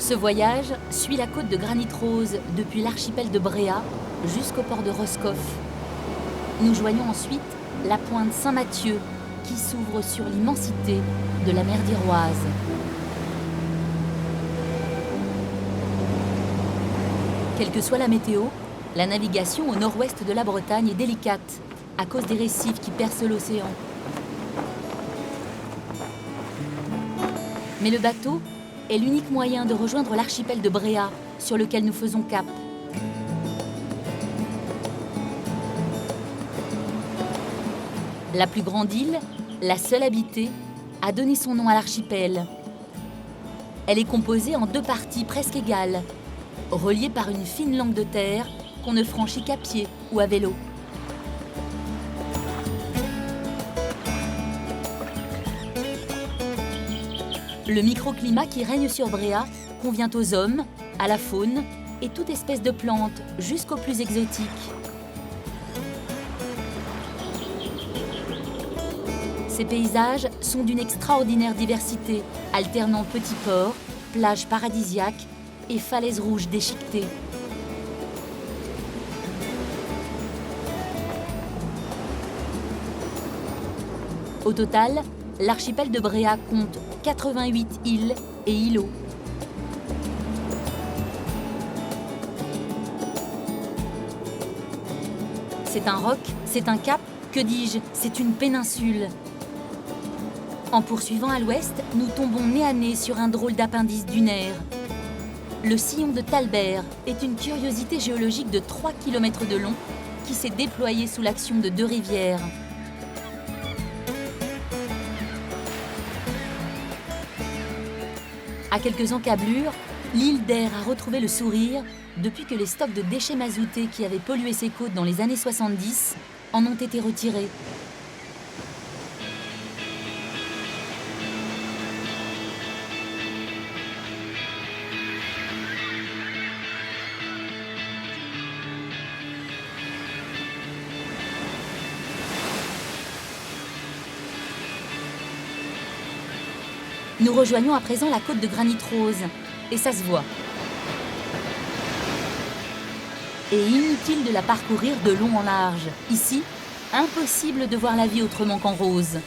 Ce voyage suit la côte de Granit Rose depuis l'archipel de Bréa jusqu'au port de Roscoff. Nous joignons ensuite la pointe Saint-Mathieu qui s'ouvre sur l'immensité de la mer d'Iroise. Quelle que soit la météo, la navigation au nord-ouest de la Bretagne est délicate à cause des récifs qui percent l'océan. Mais le bateau est l'unique moyen de rejoindre l'archipel de Bréa sur lequel nous faisons cap. La plus grande île, la seule habitée, a donné son nom à l'archipel. Elle est composée en deux parties presque égales, reliées par une fine langue de terre qu'on ne franchit qu'à pied ou à vélo. Le microclimat qui règne sur Bréa convient aux hommes, à la faune et toute espèce de plantes jusqu'aux plus exotiques. Ces paysages sont d'une extraordinaire diversité, alternant petits ports, plages paradisiaques et falaises rouges déchiquetées. Au total, l'archipel de Bréa compte 88 îles et îlots. C'est un roc, c'est un cap, que dis-je, c'est une péninsule. En poursuivant à l'ouest, nous tombons nez à nez sur un drôle d'appendice dunaire. Le sillon de Talbert est une curiosité géologique de 3 km de long qui s'est déployée sous l'action de deux rivières. À quelques encablures, l'île d'Air a retrouvé le sourire depuis que les stocks de déchets mazotés qui avaient pollué ses côtes dans les années 70 en ont été retirés. Nous rejoignons à présent la côte de Granit Rose, et ça se voit. Et inutile de la parcourir de long en large. Ici, impossible de voir la vie autrement qu'en rose.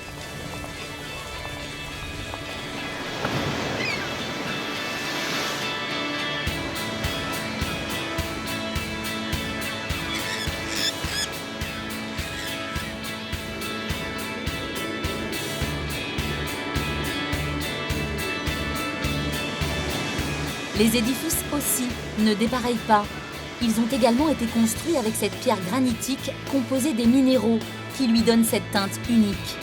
Les édifices aussi ne dépareillent pas. Ils ont également été construits avec cette pierre granitique composée des minéraux qui lui donnent cette teinte unique.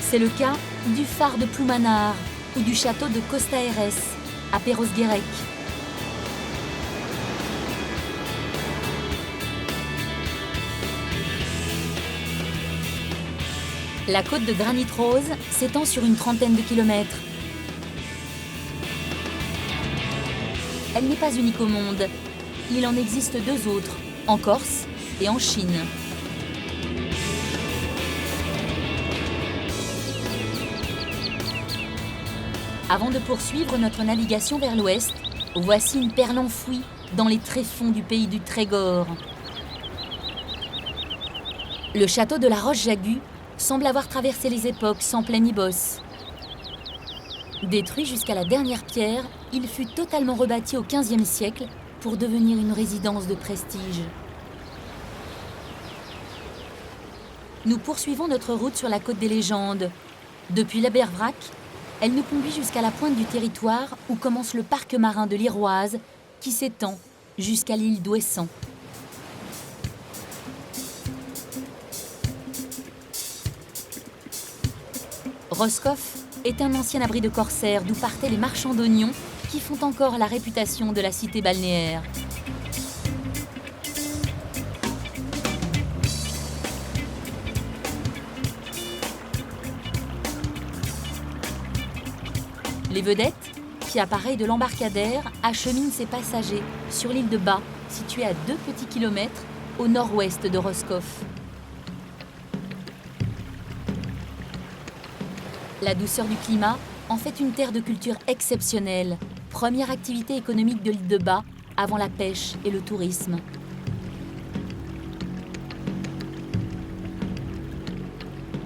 C'est le cas du phare de Ploumanard ou du château de Costaérès à Perros-Guirec. La côte de Granit Rose s'étend sur une trentaine de kilomètres. Elle n'est pas unique au monde. Il en existe deux autres, en Corse et en Chine. Avant de poursuivre notre navigation vers l'ouest, voici une perle enfouie dans les tréfonds du pays du Trégor. Le château de la Roche-Jagu semble avoir traversé les époques sans plein ni bosse. Détruit jusqu'à la dernière pierre, il fut totalement rebâti au XVe siècle pour devenir une résidence de prestige. Nous poursuivons notre route sur la côte des légendes. Depuis l'Abervrac, elle nous conduit jusqu'à la pointe du territoire où commence le parc marin de l'Iroise qui s'étend jusqu'à l'île d'Ouessant. Roscoff est un ancien abri de corsaires d'où partaient les marchands d'oignons qui font encore la réputation de la cité balnéaire. Les vedettes, qui appareillent de l'embarcadère, acheminent ses passagers sur l'île de Bas, située à 2 petits kilomètres au nord-ouest de Roscoff. La douceur du climat en fait une terre de culture exceptionnelle, première activité économique de l'île de Bas avant la pêche et le tourisme.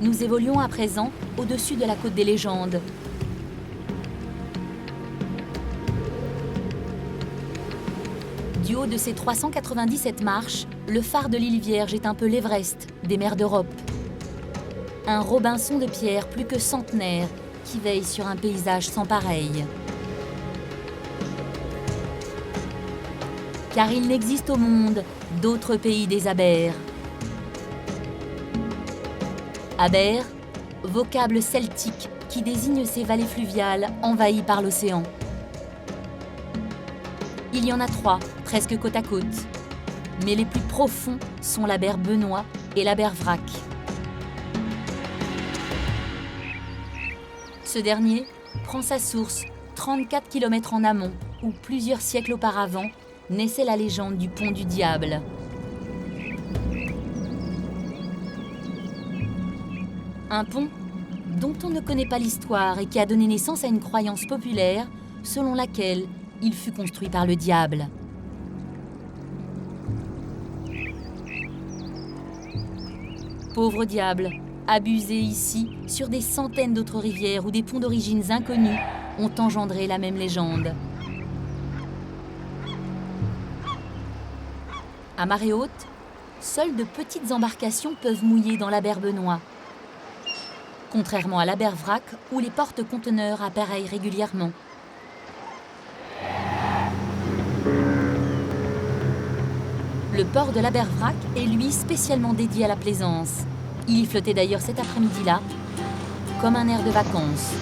Nous évoluons à présent au-dessus de la côte des légendes. Du haut de ses 397 marches, le phare de l'île Vierge est un peu l'Everest des mers d'Europe. Un Robinson de pierre plus que centenaire qui veille sur un paysage sans pareil. Car il n'existe au monde d'autres pays des abers. Aber, vocable celtique qui désigne ces vallées fluviales envahies par l'océan. Il y en a 3, presque côte à côte. Mais les plus profonds sont l'Aber Benoît et l'Aber Vrac. Ce dernier prend sa source 34 km en amont, où plusieurs siècles auparavant naissait la légende du pont du diable. Un pont dont on ne connaît pas l'histoire et qui a donné naissance à une croyance populaire selon laquelle il fut construit par le diable. Pauvre diable, abusé ici sur des centaines d'autres rivières où des ponts d'origines inconnues ont engendré la même légende. À marée haute, seules de petites embarcations peuvent mouiller dans l'Aber Benoît. Contrairement à l'Aber Vrac où les porte-conteneurs appareillent régulièrement. Le port de l'Aber Vrac est lui spécialement dédié à la plaisance. Il y flottait d'ailleurs cet après-midi-là, comme un air de vacances.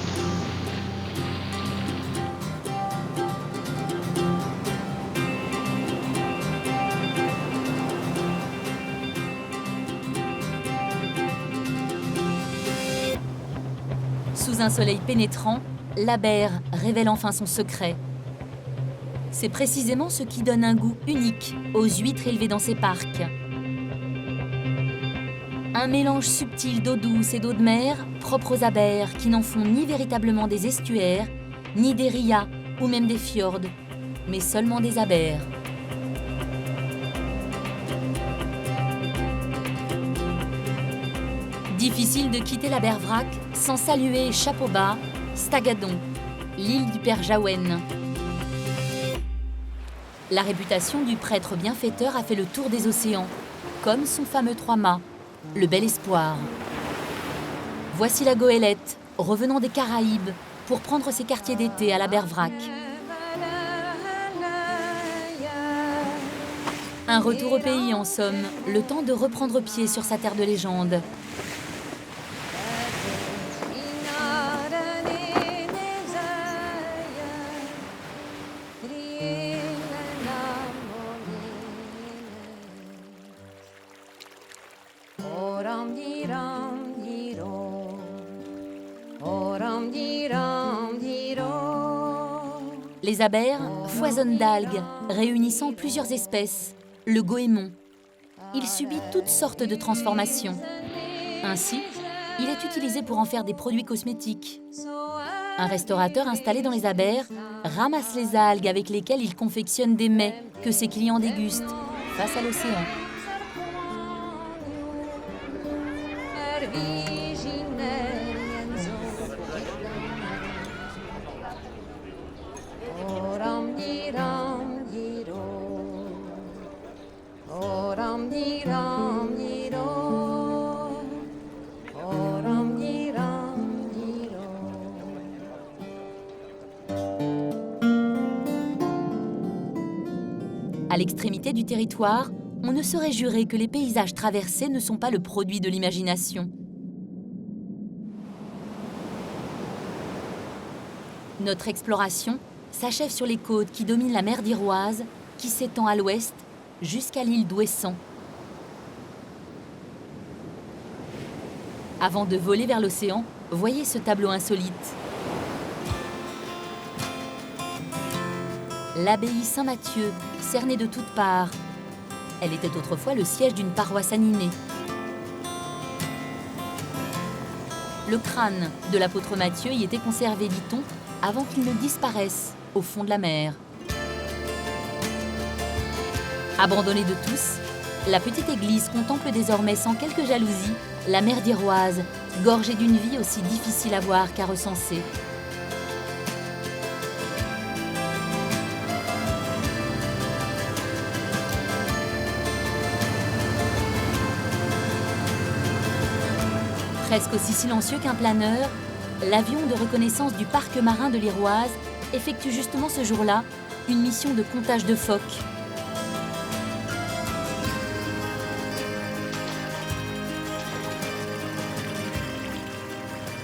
Sous un soleil pénétrant, l'Aber révèle enfin son secret. C'est précisément ce qui donne un goût unique aux huîtres élevées dans ces parcs. Un mélange subtil d'eau douce et d'eau de mer, propre aux abers, qui n'en font ni véritablement des estuaires, ni des rias ou même des fjords, mais seulement des abers. Difficile de quitter l'Aber Vrac sans saluer chapeau bas, Stagadon, l'île du Père Jaouen. La réputation du prêtre bienfaiteur a fait le tour des océans, comme son fameux 3-mâts, le Bel Espoir. Voici la goélette, revenant des Caraïbes, pour prendre ses quartiers d'été à l'Aber Vrac. Un retour au pays, en somme, le temps de reprendre pied sur sa terre de légende. Les abers foisonnent d'algues, réunissant plusieurs espèces, le goémon. Il subit toutes sortes de transformations. Ainsi, il est utilisé pour en faire des produits cosmétiques. Un restaurateur installé dans les abers ramasse les algues avec lesquelles il confectionne des mets que ses clients dégustent face à l'océan. À l'extrémité du territoire, on ne saurait jurer que les paysages traversés ne sont pas le produit de l'imagination. Notre exploration s'achève sur les côtes qui dominent la mer d'Iroise, qui s'étend à l'ouest jusqu'à l'île d'Ouessant. Avant de voler vers l'océan, voyez ce tableau insolite. L'abbaye Saint-Mathieu, cernée de toutes parts. Elle était autrefois le siège d'une paroisse animée. Le crâne de l'apôtre Matthieu y était conservé, dit-on, avant qu'il ne disparaisse au fond de la mer. Abandonnée de tous, la petite église contemple désormais sans quelque jalousie la mer d'Iroise, gorgée d'une vie aussi difficile à voir qu'à recenser. Presque aussi silencieux qu'un planeur, l'avion de reconnaissance du parc marin de l'Iroise effectue justement ce jour-là une mission de comptage de phoques.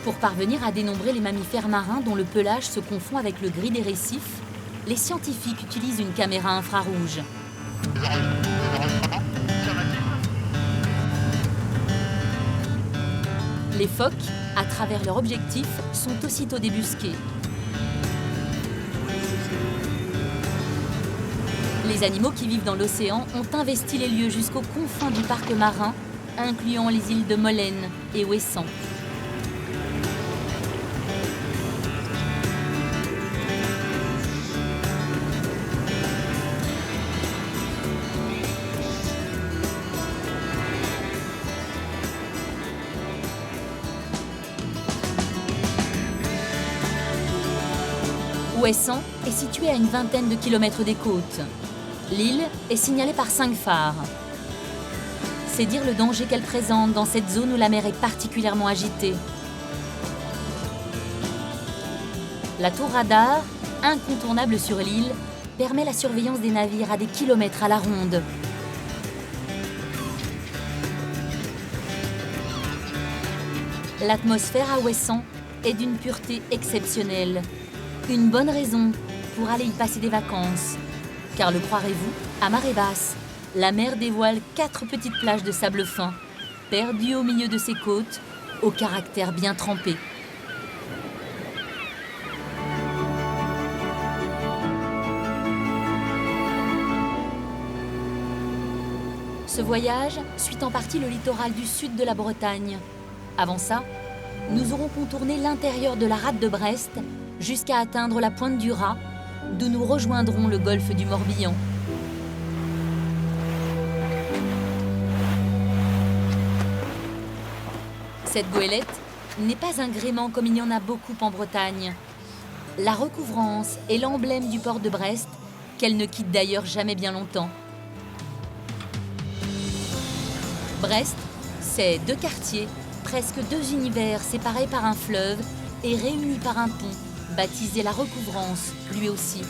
Pour parvenir à dénombrer les mammifères marins dont le pelage se confond avec le gris des récifs, les scientifiques utilisent une caméra infrarouge. Les phoques, à travers leur objectif, sont aussitôt débusqués. Les animaux qui vivent dans l'océan ont investi les lieux jusqu'aux confins du parc marin, incluant les îles de Molène et Ouessant. Ouessant est située à une vingtaine de kilomètres des côtes. L'île est signalée par 5 phares. C'est dire le danger qu'elle présente dans cette zone où la mer est particulièrement agitée. La tour radar, incontournable sur l'île, permet la surveillance des navires à des kilomètres à la ronde. L'atmosphère à Ouessant est d'une pureté exceptionnelle. Une bonne raison pour aller y passer des vacances. Car le croirez-vous, à marée basse, la mer dévoile 4 petites plages de sable fin, perdues au milieu de ses côtes, au caractère bien trempé. Ce voyage suit en partie le littoral du sud de la Bretagne. Avant ça, nous aurons contourné l'intérieur de la rade de Brest jusqu'à atteindre la pointe du Raz, d'où nous rejoindrons le golfe du Morbihan. Cette goélette n'est pas un gréement comme il y en a beaucoup en Bretagne. La recouvrance est l'emblème du port de Brest, qu'elle ne quitte d'ailleurs jamais bien longtemps. Brest, c'est 2 quartiers, presque 2 univers séparés par un fleuve et réunis par un pont, baptisé la Recouvrance, lui aussi.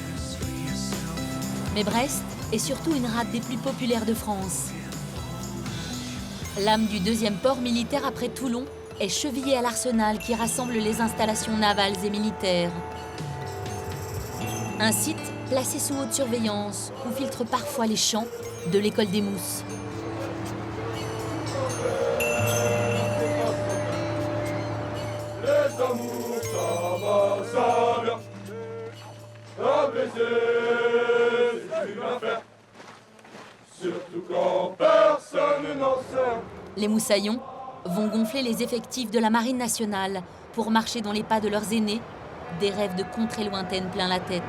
Mais Brest est surtout une rade des plus populaires de France. L'âme du 2e port militaire après Toulon est chevillée à l'arsenal qui rassemble les installations navales et militaires. Un site placé sous haute surveillance où filtrent parfois les chants de l'école des mousses. Les amours, ça va, ça vient. Un baiser, c'est une affaire. Surtout quand personne n'en sert. Les moussaillons vont gonfler les effectifs de la Marine nationale pour marcher dans les pas de leurs aînés, des rêves de contrées lointaines plein la tête.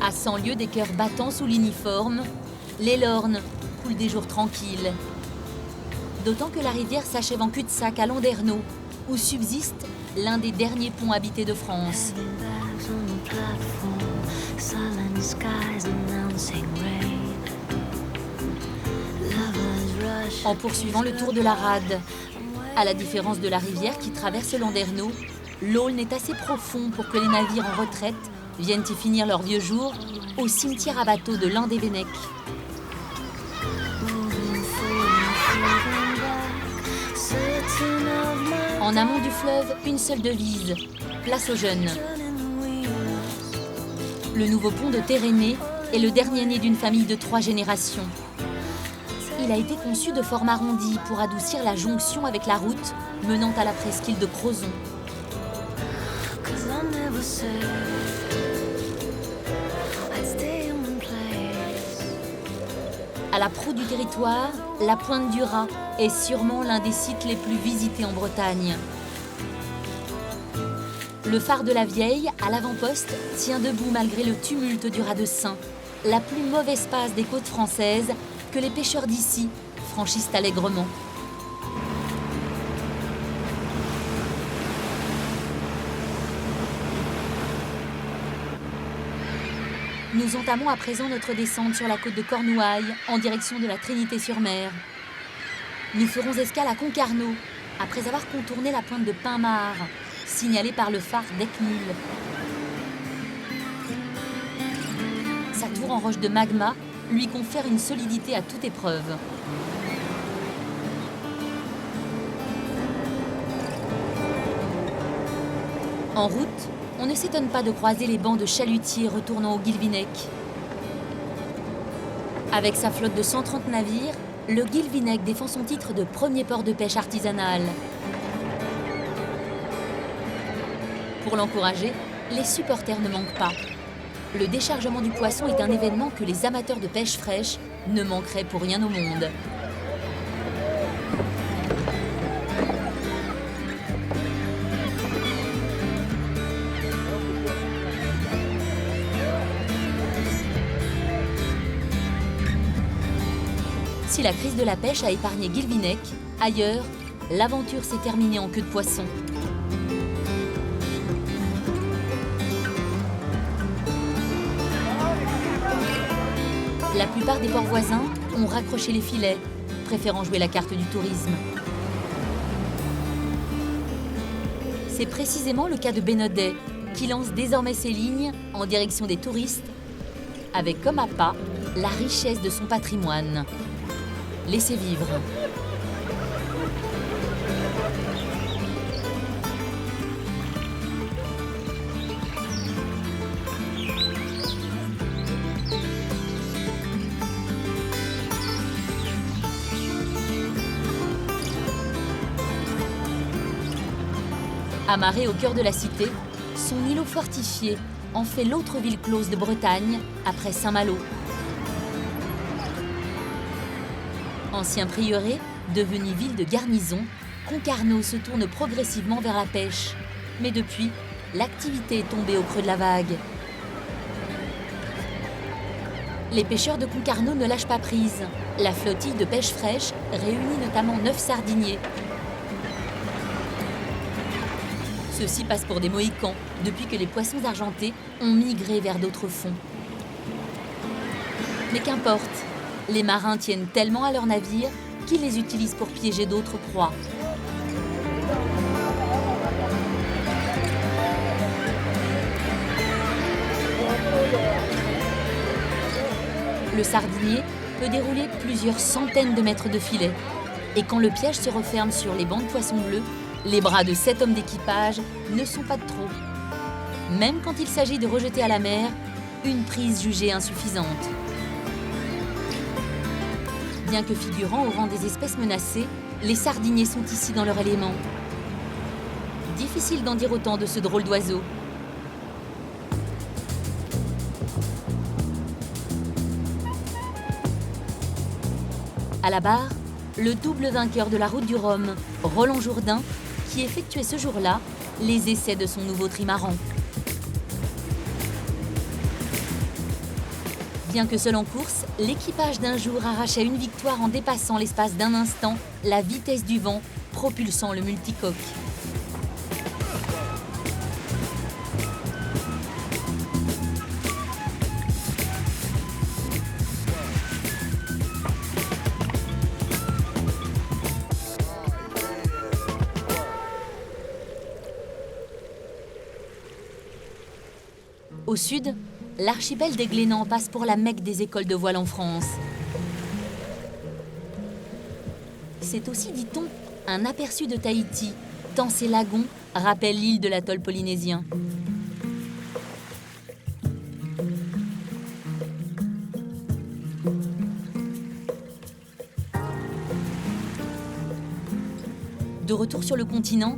À 100 lieues des cœurs battants sous l'uniforme, les Lornes coulent des jours tranquilles. D'autant que la rivière s'achève en cul-de-sac à Landerneau, où subsiste l'un des derniers ponts habités de France. En poursuivant le tour de la rade, à la différence de la rivière qui traverse Landerneau, l'Aulne est assez profond pour que les navires en retraite viennent y finir leurs vieux jours au cimetière à bateaux de Landévennec. En amont du fleuve, une seule devise, place aux jeunes. Le nouveau pont de Téréné est le dernier né d'une famille de 3 générations. Il a été conçu de forme arrondie pour adoucir la jonction avec la route menant à la presqu'île de Crozon. À la proue du territoire, la Pointe du Raz est sûrement l'un des sites les plus visités en Bretagne. Le phare de la Vieille, à l'avant-poste, tient debout malgré le tumulte du Raz de Sein, la plus mauvaise passe des côtes françaises que les pêcheurs d'ici franchissent allègrement. Nous entamons à présent notre descente sur la côte de Cornouailles en direction de la Trinité-sur-Mer. Nous ferons escale à Concarneau après avoir contourné la pointe de Pinmar, signalée par le phare d'Eckmühl. Sa tour en roche de magma lui confère une solidité à toute épreuve. En route, on ne s'étonne pas de croiser les bancs de chalutiers retournant au Guilvinec. Avec sa flotte de 130 navires, le Guilvinec défend son titre de premier port de pêche artisanal. Pour l'encourager, les supporters ne manquent pas. Le déchargement du poisson est un événement que les amateurs de pêche fraîche ne manqueraient pour rien au monde. Si la crise de la pêche a épargné Guilvinec, ailleurs, l'aventure s'est terminée en queue de poisson. La plupart des ports voisins ont raccroché les filets, préférant jouer la carte du tourisme. C'est précisément le cas de Bénodet, qui lance désormais ses lignes en direction des touristes, avec comme appât la richesse de son patrimoine. Laissez vivre. Amarré au cœur de la cité, son îlot fortifié en fait l'autre ville close de Bretagne après Saint-Malo. Ancien prieuré, devenu ville de garnison, Concarneau se tourne progressivement vers la pêche. Mais depuis, l'activité est tombée au creux de la vague. Les pêcheurs de Concarneau ne lâchent pas prise. La flottille de pêche fraîche réunit notamment 9 sardiniers. Ceux-ci passent pour des Mohicans depuis que les poissons argentés ont migré vers d'autres fonds. Mais qu'importe, les marins tiennent tellement à leurs navires qu'ils les utilisent pour piéger d'autres proies. Le sardinier peut dérouler plusieurs centaines de mètres de filet. Et quand le piège se referme sur les bancs de poissons bleus, les bras de 7 hommes d'équipage ne sont pas de trop. Même quand il s'agit de rejeter à la mer une prise jugée insuffisante. Bien que figurant au rang des espèces menacées, les sardiniers sont ici dans leur élément. Difficile d'en dire autant de ce drôle d'oiseau. À la barre, le double vainqueur de la route du Rhum, Roland Jourdain, qui effectuait ce jour-là les essais de son nouveau trimaran. Bien que seul en course, l'équipage d'un jour arrachait une victoire en dépassant l'espace d'un instant la vitesse du vent propulsant le multicoque. Au sud, l'archipel des Glénans passe pour la Mecque des écoles de voile en France. C'est aussi, dit-on, un aperçu de Tahiti, tant ces lagons rappellent l'île de l'atoll polynésien. De retour sur le continent,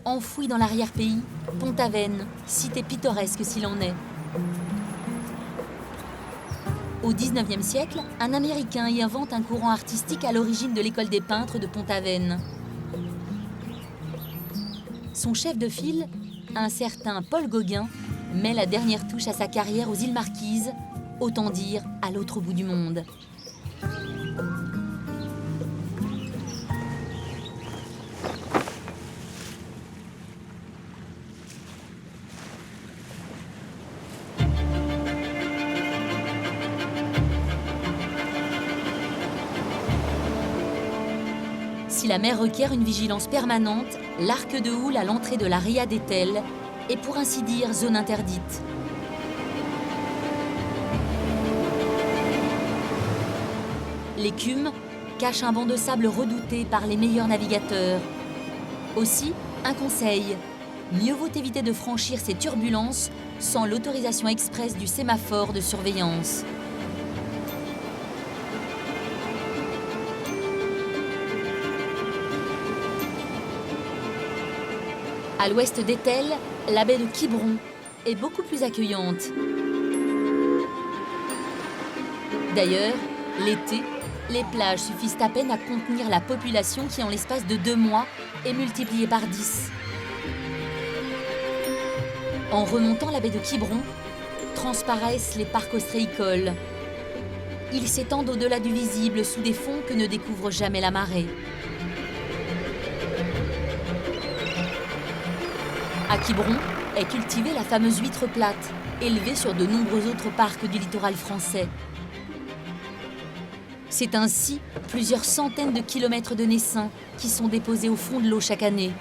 enfoui dans l'arrière-pays, Pont-Aven, cité pittoresque s'il en est. Au XIXe siècle, un Américain y invente un courant artistique à l'origine de l'école des peintres de Pont-Aven. Son chef de file, un certain Paul Gauguin, met la dernière touche à sa carrière aux îles Marquises, autant dire à l'autre bout du monde. Si la mer requiert une vigilance permanente, l'arc de houle à l'entrée de la ria d'Etel est pour ainsi dire zone interdite. L'écume cache un banc de sable redouté par les meilleurs navigateurs. Aussi, un conseil, mieux vaut éviter de franchir ces turbulences sans l'autorisation expresse du sémaphore de surveillance. À l'ouest d'Etel, la baie de Quiberon est beaucoup plus accueillante. D'ailleurs, l'été, les plages suffisent à peine à contenir la population qui, en l'espace de 2 mois, est multipliée par 10. En remontant la baie de Quiberon, transparaissent les parcs ostréicoles. Ils s'étendent au-delà du visible sous des fonds que ne découvre jamais la marée. À Quiberon est cultivée la fameuse huître plate, élevée sur de nombreux autres parcs du littoral français. C'est ainsi plusieurs centaines de kilomètres de naissains qui sont déposés au fond de l'eau chaque année.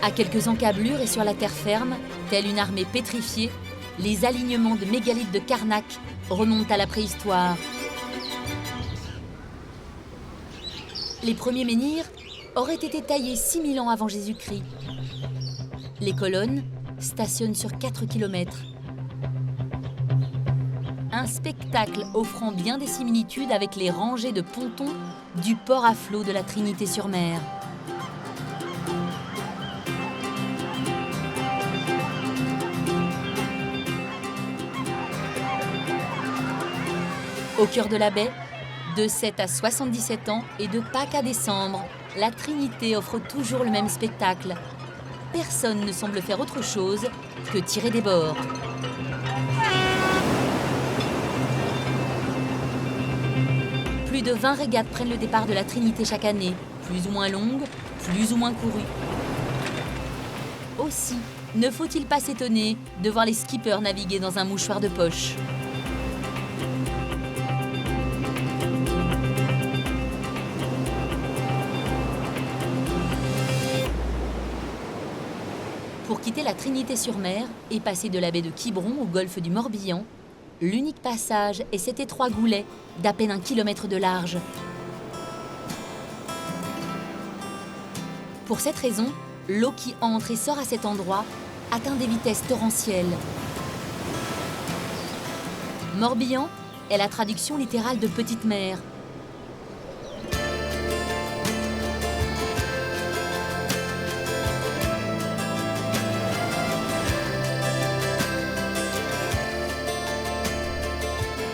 À quelques encablures et sur la terre ferme, telle une armée pétrifiée, les alignements de mégalithes de Karnak remontent à la préhistoire. Les premiers menhirs auraient été taillés 6000 ans avant Jésus-Christ. Les colonnes stationnent sur 4 kilomètres. Un spectacle offrant bien des similitudes avec les rangées de pontons du port à flot de la Trinité-sur-Mer. Au cœur de la baie, de 7 à 77 ans et de Pâques à décembre, la Trinité offre toujours le même spectacle. Personne ne semble faire autre chose que tirer des bords. Plus de 20 régates prennent le départ de la Trinité chaque année, plus ou moins longues, plus ou moins courues. Aussi, ne faut-il pas s'étonner de voir les skippers naviguer dans un mouchoir de poche. Pour quitter la Trinité-sur-Mer et passer de la baie de Quiberon au golfe du Morbihan, l'unique passage est cet étroit goulet d'à peine 1 kilomètre de large. Pour cette raison, l'eau qui entre et sort à cet endroit atteint des vitesses torrentielles. Morbihan est la traduction littérale de petite mer.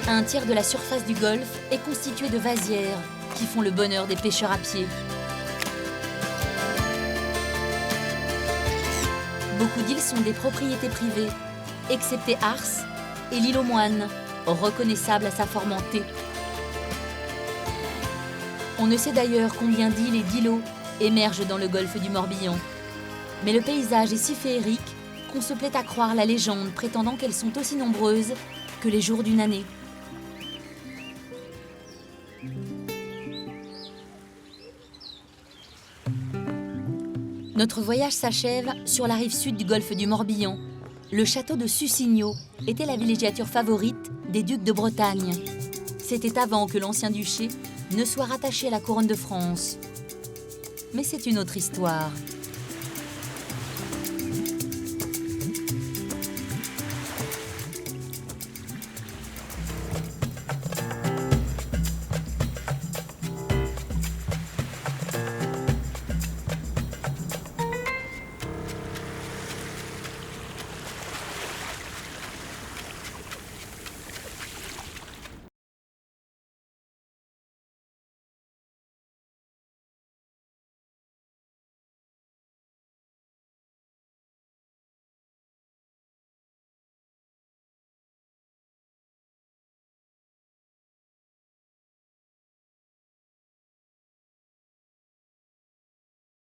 Un tiers de la surface du golfe est constitué de vasières qui font le bonheur des pêcheurs à pied. Beaucoup d'îles sont des propriétés privées, excepté Ars et l'île aux Moines, reconnaissable à sa forme en T. On ne sait d'ailleurs combien d'îles et d'îlots émergent dans le golfe du Morbihan. Mais le paysage est si féerique qu'on se plaît à croire la légende prétendant qu'elles sont aussi nombreuses que les jours d'une année. Notre voyage s'achève sur la rive sud du golfe du Morbihan. Le château de Sussigno était la villégiature favorite des ducs de Bretagne. C'était avant que l'ancien duché ne soit rattaché à la couronne de France. Mais c'est une autre histoire.